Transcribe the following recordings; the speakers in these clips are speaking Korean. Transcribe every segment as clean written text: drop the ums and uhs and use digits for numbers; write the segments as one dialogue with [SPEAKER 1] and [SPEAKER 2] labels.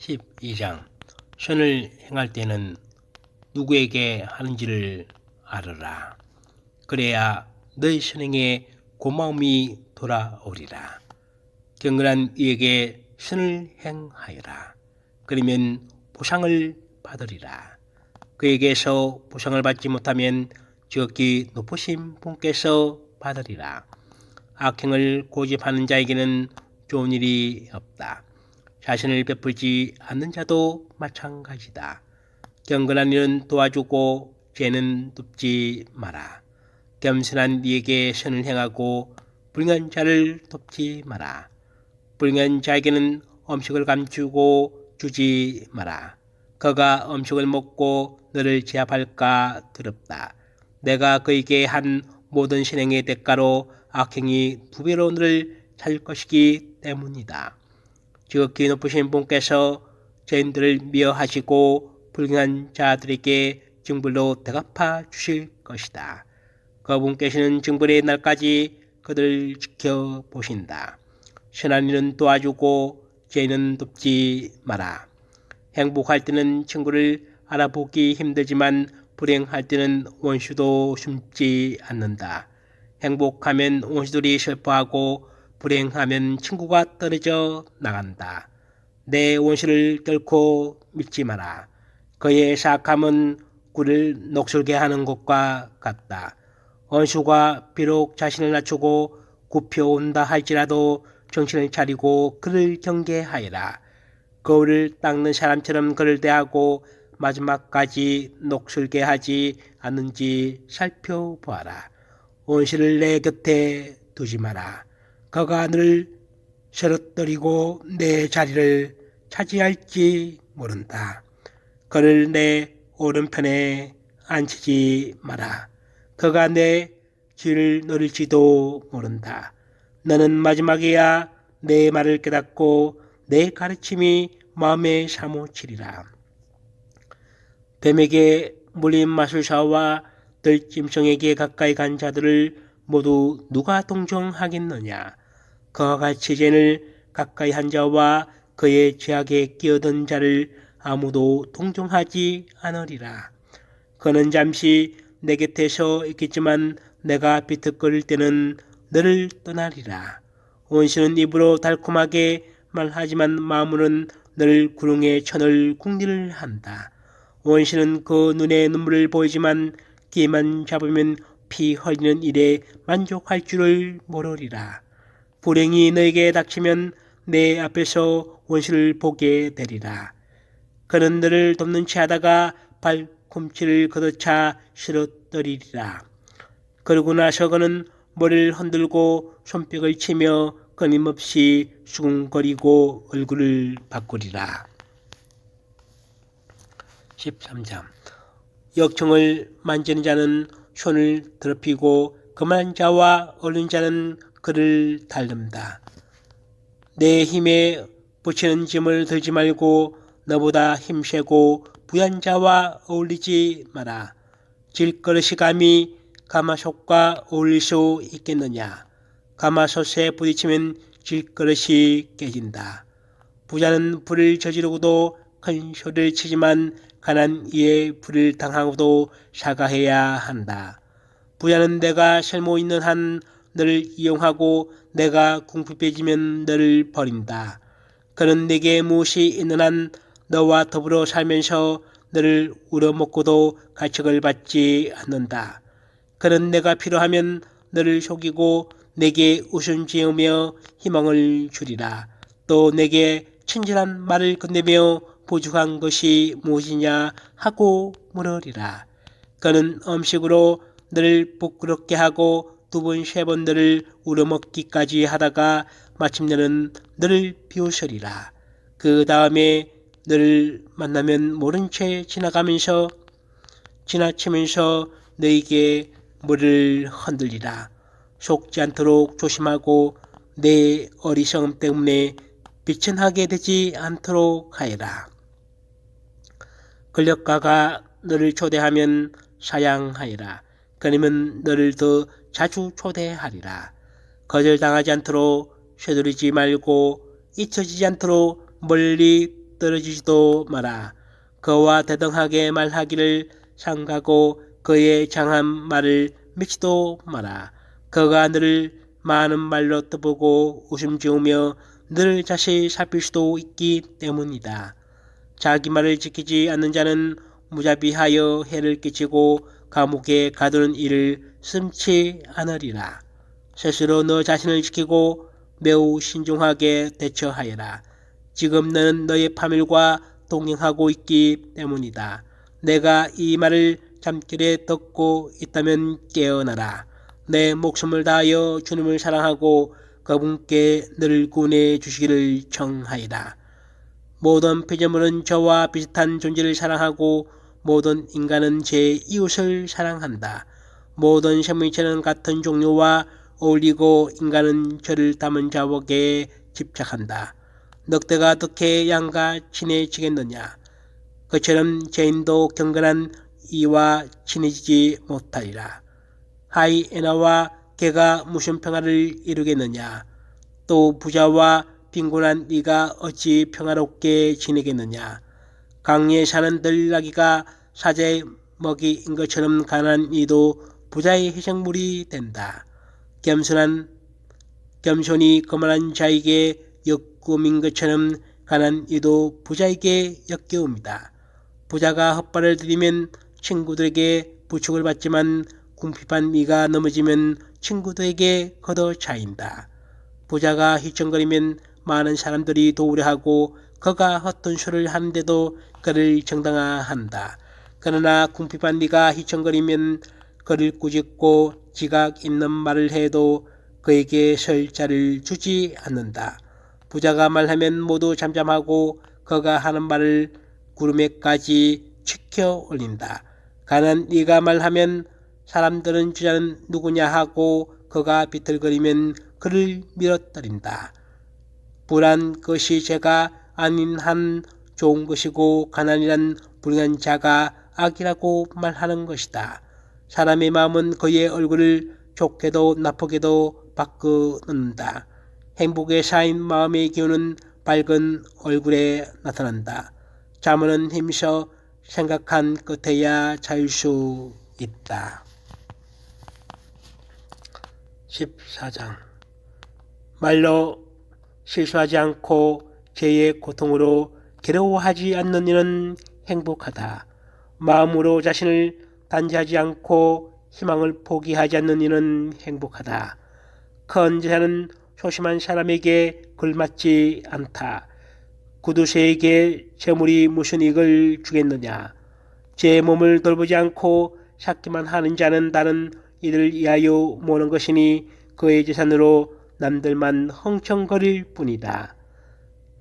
[SPEAKER 1] 12장 선을 행할 때는 누구에게 하는지를 알아라. 그래야 너희 선행에 고마움이 돌아오리라. 경건한 이에게 선을 행하여라. 그러면 보상을 받으리라. 그에게서 보상을 받지 못하면 지극히 높으신 분께서 받으리라. 악행을 고집하는 자에게는 좋은 일이 없다. 자신을 베풀지 않는 자도 마찬가지다. 경건한 이는 도와주고 죄는 돕지 마라. 겸손한 이에게 선을 행하고 불행한 자를 돕지 마라. 불행한 자에게는 음식을 감추고 주지 마라. 그가 음식을 먹고 너를 제압할까 두렵다. 내가 그에게 한 모든 선행의 대가로 악행이 2배로 너를 찾을 것이기 때문이다. 지극히 높으신 분께서 죄인들을 미워하시고 불행한 자들에게 징벌로 대갚아 주실 것이다. 그분께서는 징벌의 날까지 그들을 지켜보신다. 선한 이는 도와주고 죄인은 돕지 마라. 행복할 때는 친구를 알아보기 힘들지만 불행할 때는 원수도 숨지 않는다. 행복하면 원수들이 슬퍼하고 불행하면 친구가 떨어져 나간다. 내 원수를 결코 믿지 마라. 그의 사악함은 꿀을 녹슬게 하는 것과 같다. 원수가 비록 자신을 낮추고 굽혀온다 할지라도 정신을 차리고 그를 경계하여라. 거울을 닦는 사람처럼 그를 대하고 마지막까지 녹슬게 하지 않는지 살펴보아라. 원수를 내 곁에 두지 마라. 그가 너를 쓰러뜨리고 내 자리를 차지할지 모른다. 그를 내 오른편에 앉히지 마라. 그가 내 뒤를 노릴지도 모른다. 너는 마지막에야 내 말을 깨닫고 내 가르침이 마음에 사무치리라. 뱀에게 물린 마술사와 들짐승에게 가까이 간 자들을 모두 누가 동정하겠느냐. 그와 같이 죄를 가까이 한 자와 그의 죄악에 끼어든 자를 아무도 동정하지 않으리라. 그는 잠시 내 곁에서 있겠지만 내가 비틀거릴 때는 너를 떠나리라. 원수는 입으로 달콤하게 말하지만 마음으로는 너를 구렁에 쳐넣을 궁리를 한다. 원수는 그 눈에 눈물을 보이지만 기만 잡으면 피 흘리는 일에 만족할 줄을 모르리라. 불행이 너에게 닥치면 내 앞에서 원수를 보게 되리라. 그는 너를 돕는 채 하다가 발꿈치를 걷어차 쓰러뜨리리라. 그러고 나서 그는 머리를 흔들고 손뼉을 치며 끊임없이 수군거리고 얼굴을 바꾸리라. 13장 역청을 만지는 자는 손을 더럽히고 거만한 자와 어린 자는 그를 다름다. 내 힘에 붙이는 짐을 들지 말고 너보다 힘세고 부한 자와 어울리지 마라. 질그릇이 감히 가마솥과 어울릴 수 있겠느냐. 가마솥에 부딪히면 질그릇이 깨진다. 부자는 불을 저지르고도 큰 소리를 치지만 가난한 이의 불을 당하고도 사과해야 한다. 부자는 내가 쓸모 있는 한 너를 이용하고 내가 궁핍해지면 너를 버린다. 그는 내게 무엇이 있는 한 너와 더불어 살면서 너를 우려먹고도 가책을 받지 않는다. 그는 내가 필요하면 너를 속이고 내게 웃음 지으며 희망을 주리라. 또 내게 친절한 말을 건네며 부족한 것이 무엇이냐 하고 물으리라. 그는 음식으로 너를 부끄럽게 하고 2번 3번 너를 우려먹기까지 하다가 마침내는 너를 비웃으리라. 그 다음에 너를 만나면 모른 채 지나치면서 너에게 머리를 흔들리라. 속지 않도록 조심하고 내 어리석음 때문에 비천하게 되지 않도록 하여라. 권력가가 너를 초대하면 사양하여라. 그러면 너를 더 자주 초대하리라. 거절당하지 않도록 서두르지 말고 잊혀지지 않도록 멀리 떨어지지도 마라. 그와 대등하게 말하기를 삼가고 그의 장한 말을 믿지도 마라. 그가 너를 많은 말로 떠보고 웃음 지으며 너를 자세히 살필 수도 있기 때문이다. 자기 말을 지키지 않는 자는 무자비하여 해를 끼치고 감옥에 가두는 일을 심치 않으리라. 스스로 너 자신을 지키고 매우 신중하게 대처하여라. 지금 너는 너의 파멸과 동행하고 있기 때문이다. 내가 이 말을 잠결에 듣고 있다면 깨어나라. 내 목숨을 다하여 주님을 사랑하고 그분께 너를 구원해 주시기를 청하이다. 모든 피조물은 저와 비슷한 존재를 사랑하고 모든 인간은 제 이웃을 사랑한다. 모든 생명체는 같은 종류와 어울리고 인간은 저를 닮은 자에게 집착한다. 늑대가 어떻게 양과 친해지겠느냐? 그처럼 죄인도 경건한 이와 친해지지 못하리라. 하이에나와 개가 무슨 평화를 이루겠느냐? 또 부자와 빈곤한 이가 어찌 평화롭게 지내겠느냐? 강리에 사는 들나귀가 사자의 먹이인 것처럼 가난한 이도 부자의 희생물이 된다. 겸손이 거만한 자에게 역겨움인 것처럼 가난한 이도 부자에게 역겨움이다. 부자가 헛발을 들이면 친구들에게 부축을 받지만 궁핍한 이가 넘어지면 친구들에게 걷어차인다. 부자가 휘청거리면 많은 사람들이 도우려 하고 그가 헛된 소리를 하는데도 그를 정당화한다. 그러나 궁핍한 이가 휘청거리면 그를 꾸짖고 지각 있는 말을 해도 그에게 설 자를 주지 않는다. 부자가 말하면 모두 잠잠하고 그가 하는 말을 구름에까지 치켜 올린다. 가난한 이가 말하면 사람들은 주자는 누구냐 하고 그가 비틀거리면 그를 밀어뜨린다. 불한 것이 죄가 아닌 한 좋은 것이고 가난이란 불행한 자가 악이라고 말하는 것이다. 사람의 마음은 그의 얼굴을 좋게도 나쁘게도 바꾸는다. 행복에 쌓인 마음의 기운은 밝은 얼굴에 나타난다. 자문은 힘써 생각한 끝에야 잘 수 있다. 14장 말로 실수하지 않고 죄의 고통으로 괴로워하지 않는 이는 행복하다. 마음으로 자신을 단죄하지 않고 희망을 포기하지 않는 이는 행복하다. 큰 제사는 소심한 사람에게 걸맞지 않다. 구두쇠에게 재물이 무슨 이익을 주겠느냐. 제 몸을 돌보지 않고 삭기만 하는 자는 다른 이들을 위하여 모는 것이니 그의 재산으로 남들만 흥청거릴 뿐이다.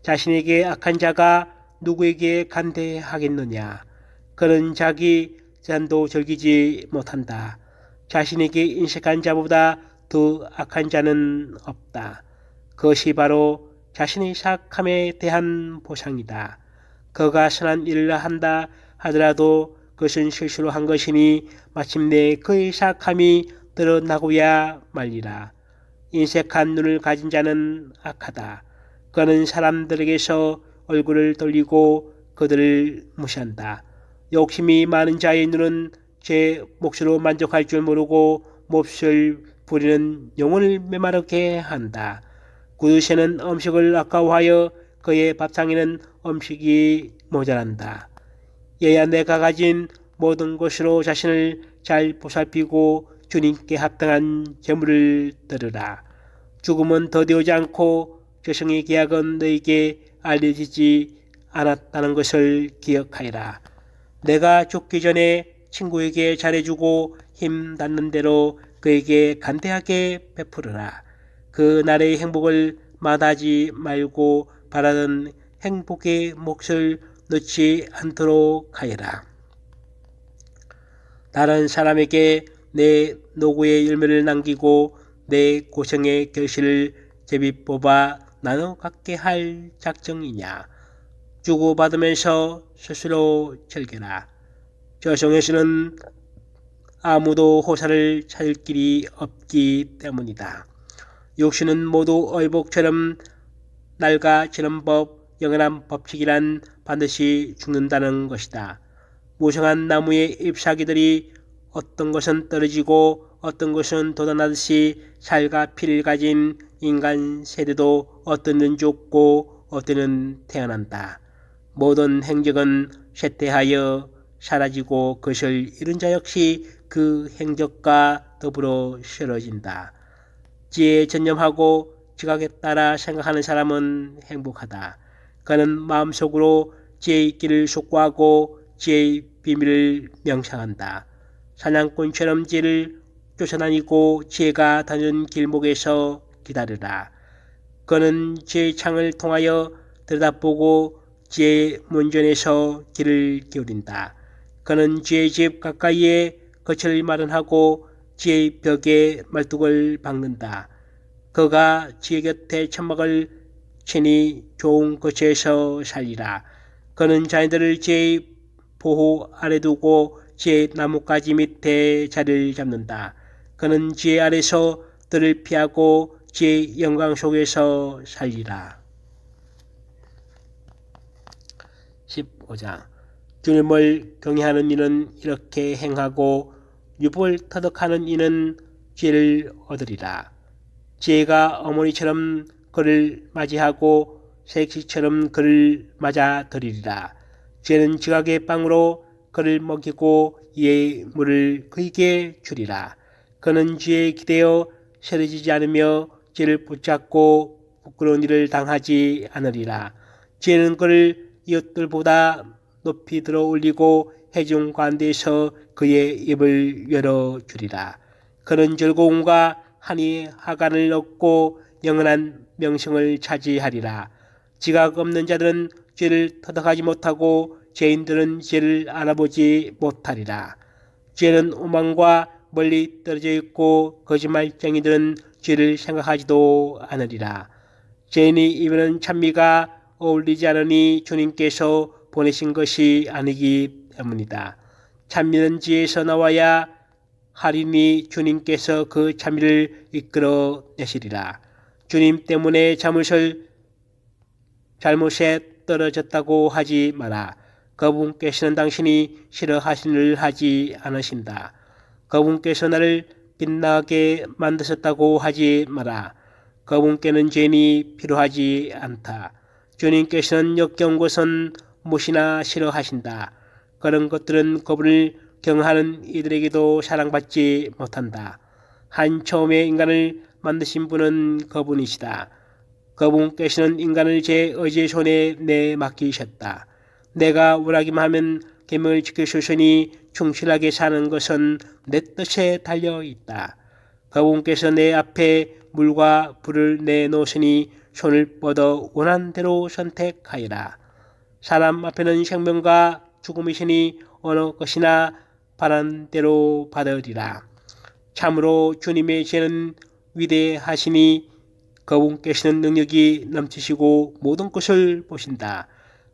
[SPEAKER 1] 자신에게 악한 자가 누구에게 간대하겠느냐. 그는 자기 재산도 즐기지 못한다. 자신에게 인색한 자보다 더 악한 자는 없다. 그것이 바로 자신의 사악함에 대한 보상이다. 그가 선한 일을 한다 하더라도 그것은 실수로 한 것이니 마침내 그의 사악함이 드러나고야 말리라. 인색한 눈을 가진 자는 악하다. 그는 사람들에게서 얼굴을 돌리고 그들을 무시한다. 욕심이 많은 자의 눈은 제 몫으로 만족할 줄 모르고 몹쓸 부리는 영혼을 메마르게 한다. 구두쇠는 음식을 아까워하여 그의 밥상에는 음식이 모자란다. 얘야 내가 가진 모든 것으로 자신을 잘 보살피고 주님께 합당한 재물을 들으라. 죽음은 더디오지 않고 저승의 계약은 너에게 알려지지 않았다는 것을 기억하여라. 내가 죽기 전에 친구에게 잘해주고 힘 닿는 대로 그에게 간대하게 베풀어라. 그 날의 행복을 마다하지 말고 바라던 행복의 몫을 놓지 않도록 하여라. 다른 사람에게 내 노고의 열매를 남기고 내 고생의 결실을 제비 뽑아 나눠 갖게 할 작정이냐. 주고받으면서 스스로 즐겨라. 저승에서는 아무도 호사를 찾을 길이 없기 때문이다. 육신은 모두 의복처럼 낡아지는 법, 영원한 법칙이란 반드시 죽는다는 것이다. 무성한 나무의 잎사귀들이 어떤 것은 떨어지고 어떤 것은 돋아나듯이 살과 피를 가진 인간 세대도 어떤 죽고 어떤 태어난다. 모든 행적은 쇠퇴하여 사라지고 그것을 이룬 자 역시 그 행적과 더불어 싫어진다. 지혜에 전념하고 지각에 따라 생각하는 사람은 행복하다. 그는 마음속으로 지혜의 길을 숙고하고 지혜의 비밀을 명상한다. 사냥꾼처럼 지혜를 쫓아다니고 지혜가 다니는 길목에서 기다리라. 그는 지혜의 창을 통하여 들여다보고 지혜의 문전에서 길을 기울인다. 그는 지혜의 집 가까이에 거처를 마련하고 지혜의 벽에 말뚝을 박는다. 그가 지혜 곁에 천막을 치니 좋은 거처에서 살리라. 그는 자녀들을 지혜의 보호 아래 두고 지혜의 나뭇가지 밑에 자리를 잡는다. 그는 지혜 아래서 들을 피하고 지혜의 영광 속에서 살리라. 15장 주님을 경외하는 이는 이렇게 행하고 율법을 터득하는 이는 지혜를 얻으리라. 지혜가 어머니처럼 그를 맞이하고 색시처럼 그를 맞아들이리라. 지혜는 지각의 빵으로 그를 먹이고 이의 물을 그에게 주리라. 그는 지혜에 기대어 세려지지 않으며 지혜를 붙잡고 부끄러운 일을 당하지 않으리라. 지혜는 그를 이웃들보다 높이 들어 올리고 회중 가운데에서 그의 입을 열어주리라. 그는 즐거움과 한이 하간을 얻고 영원한 명성을 차지하리라. 지각 없는 자들은 죄를 터득하지 못하고 죄인들은 죄를 알아보지 못하리라. 죄는 오만과 멀리 떨어져 있고 거짓말쟁이들은 죄를 생각하지도 않으리라. 죄인의 입에는 찬미가 어울리지 않으니 주님께서 보내신 것이 아니기 때문이다. 찬미는 지혜에서 나와야 하리니 주님께서 그 찬미를 이끌어 내시리라. 주님 때문에 잘못에 떨어졌다고 하지 마라. 그분께서는 당신이 싫어하시는 일을 하지 않으신다. 그분께서 나를 빛나게 만드셨다고 하지 마라. 그분께는 죄인이 필요하지 않다. 주님께서는 역겨운 것은 무엇이나 싫어하신다. 그런 것들은 그분을 경하는 이들에게도 사랑받지 못한다. 한 처음에 인간을 만드신 분은 그분이시다. 그분께서는 인간을 제 의지의 손에 내맡기셨다. 내가 원하기만 하면 계명을 지켜주시니 충실하게 사는 것은 내 뜻에 달려있다. 그분께서 내 앞에 물과 불을 내놓으시니 손을 뻗어 원하는 대로 선택하여라. 사람 앞에는 생명과 죽음이시니 어느 것이나 바라는 대로 받으리라. 참으로 주님의 죄는 위대하시니 그분께서는 능력이 넘치시고 모든 것을 보신다.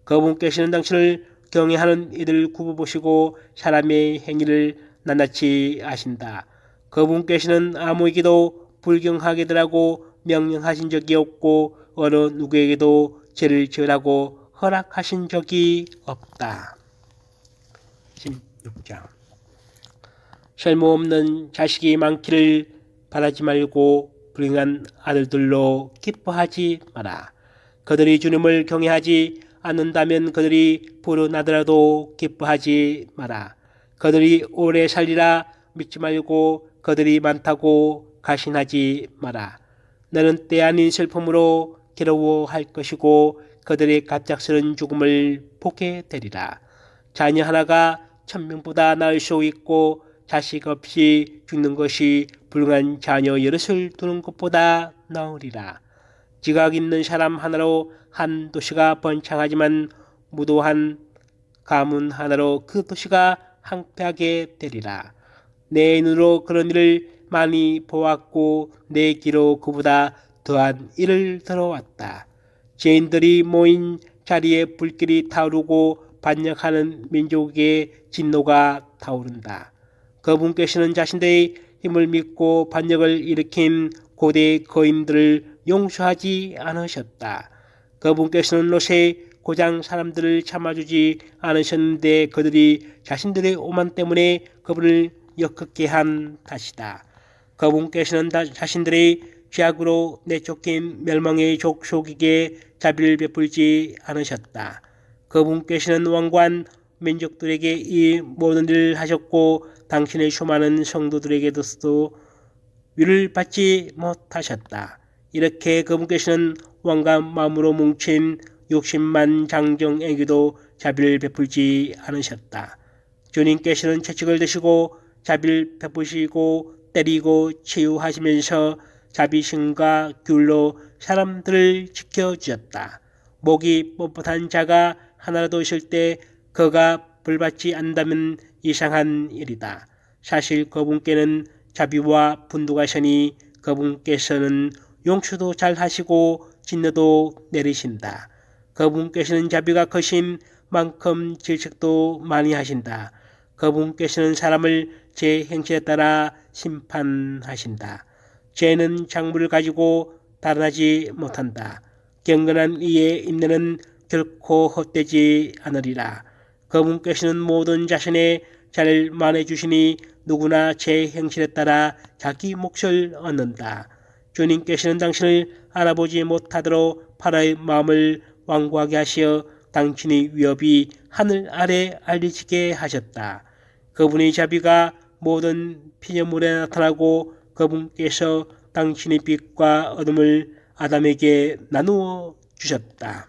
[SPEAKER 1] 그분께서는 당신을 경외하는 이들을 굽어보시고 사람의 행위를 낱낱이 아신다. 그분께서는 아무에게도 불경하게더라고 명령하신 적이 없고 어느 누구에게도 죄를 지으라고 허락하신 적이 없다. 16장 쓸모없는 자식이 많기를 바라지 말고 불행한 아들들로 기뻐하지 마라. 그들이 주님을 경외하지 않는다면 그들이 불어나더라도 기뻐하지 마라. 그들이 오래 살리라 믿지 말고 그들이 많다고 가신하지 마라. 너는 때 아닌 슬픔으로 괴로워할 것이고 그들의 갑작스런 죽음을 보게 되리라. 자녀 하나가 1000명보다 나을 수 있고 자식 없이 죽는 것이 불행한 자녀 여럿을 두는 것보다 나으리라. 지각 있는 사람 하나로 한 도시가 번창하지만 무도한 가문 하나로 그 도시가 황폐하게 되리라. 내 눈으로 그런 일을 많이 보았고 내 귀로 그보다 더한 일을 들어왔다. 죄인들이 모인 자리에 불길이 타오르고 반역하는 민족의 진노가 타오른다. 그분께서는 자신들의 힘을 믿고 반역을 일으킨 고대 거인들을 용서하지 않으셨다. 그분께서는 롯의 고장 사람들을 참아주지 않으셨는데 그들이 자신들의 오만 때문에 그분을 역겹게 한 탓이다. 그분께서는 자신들의 죄악으로 내쫓긴 멸망의 족속에게 자비를 베풀지 않으셨다. 그분께서는 왕관 민족들에게 이 모든 일을 하셨고 당신의 수많은 성도들에게도 위를 받지 못하셨다. 이렇게 그분께서는 왕과 마음으로 뭉친 60만 장정에게도 자비를 베풀지 않으셨다. 주님께서는 채찍을 드시고 자비를 베푸시고 때리고 치유하시면서 자비심과 귤로 사람들을 지켜주셨다. 목이 뻣뻣한 자가 하나라도 있을 때 그가 벌받지 않는다면 이상한 일이다. 사실 그분께는 자비와 분노가 있으니 그분께서는 용서도 잘 하시고 진노도 내리신다. 그분께서는 자비가 크신 만큼 질책도 많이 하신다. 그분께서는 사람을 제 행실에 따라 심판하신다. 죄는 작물을 가지고 달아나지 못한다. 경건한 이의 인내는 결코 헛되지 않으리라. 그분께서는 모든 자신의 자를 만해 주시니 누구나 제 행실에 따라 자기 몫을 얻는다. 주님께서는 당신을 알아보지 못하도록 파라의 마음을 완고하게 하시어 당신의 위협이 하늘 아래 알려지게 하셨다. 그분의 자비가 모든 피조물에 나타나고 그분께서 당신의 빛과 어둠을 아담에게 나누어 주셨다.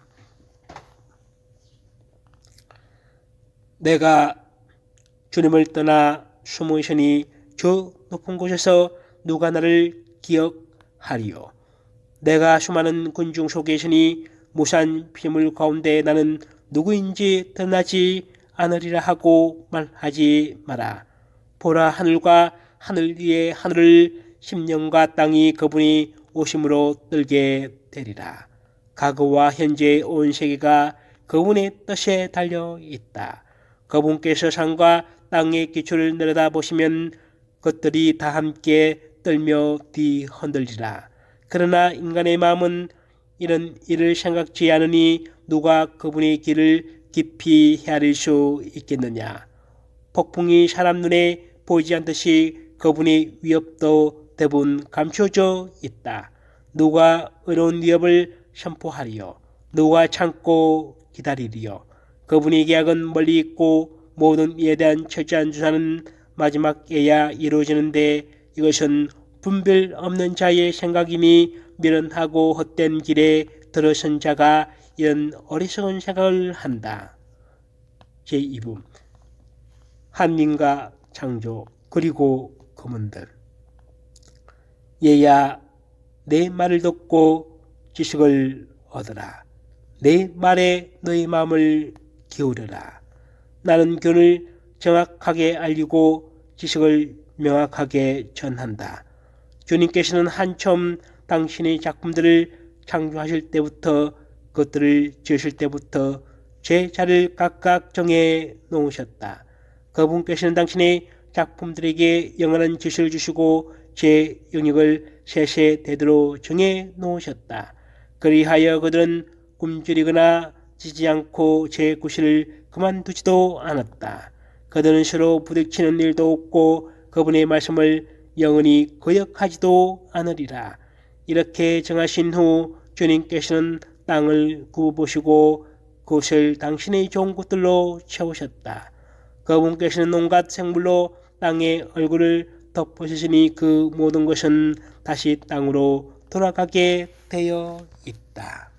[SPEAKER 1] 내가 주님을 떠나 숨어 있으니 저 높은 곳에서 누가 나를 기억하리요. 내가 수많은 군중 속에 있으니 무산 피물 가운데 나는 누구인지 드러나지 않으리라 하고 말하지 마라. 보라, 하늘과 하늘 위의 하늘을 심령과 땅이 그분이 오심으로 떨게 되리라. 과거와 현재 온 세계가 그분의 뜻에 달려 있다. 그분께서 산과 땅의 기초를 내려다보시면 그것들이 다 함께 떨며 뒤흔들리라. 그러나 인간의 마음은 이런 일을 생각지 않으니 누가 그분의 길을 깊이 헤아릴 수 있겠느냐. 폭풍이 사람 눈에 보이지 않듯이 그분의 위협도 대부분 감춰져 있다. 누가 의로운 위협을 선포하리요. 누가 참고 기다리리요. 그분의 계약은 멀리 있고 모든 이에 대한 철저한 조사는 마지막에야 이루어지는데 이것은 분별 없는 자의 생각이니 미련하고 헛된 길에 들어선 자가 이런 어리석은 생각을 한다. 제2부 한민과 창조 그리고 검은들. 얘야, 내 말을 듣고 지식을 얻어라. 내 말에 너희 마음을 기울여라. 나는 교훈을 정확하게 알리고 지식을 명확하게 전한다. 주님께서는 한처음 당신의 작품들을 창조하실 때부터 그것들을 지으실 때부터 제자를 각각 정해 놓으셨다. 그분께서는 당신의 작품들에게 영원한 지식을 주시고 제 영역을 세세대대로 정해 놓으셨다. 그리하여 그들은 굶주리거나 지지 않고 제 구실을 그만두지도 않았다. 그들은 서로 부딪히는 일도 없고 그분의 말씀을 영원히 거역하지도 않으리라. 이렇게 정하신 후 주님께서는 땅을 구보시고 그것을 당신의 좋은 것들로 채우셨다. 그분께서는 온갖 생물로 땅의 얼굴을 덮으시니 그 모든 것은 다시 땅으로 돌아가게 되어 있다.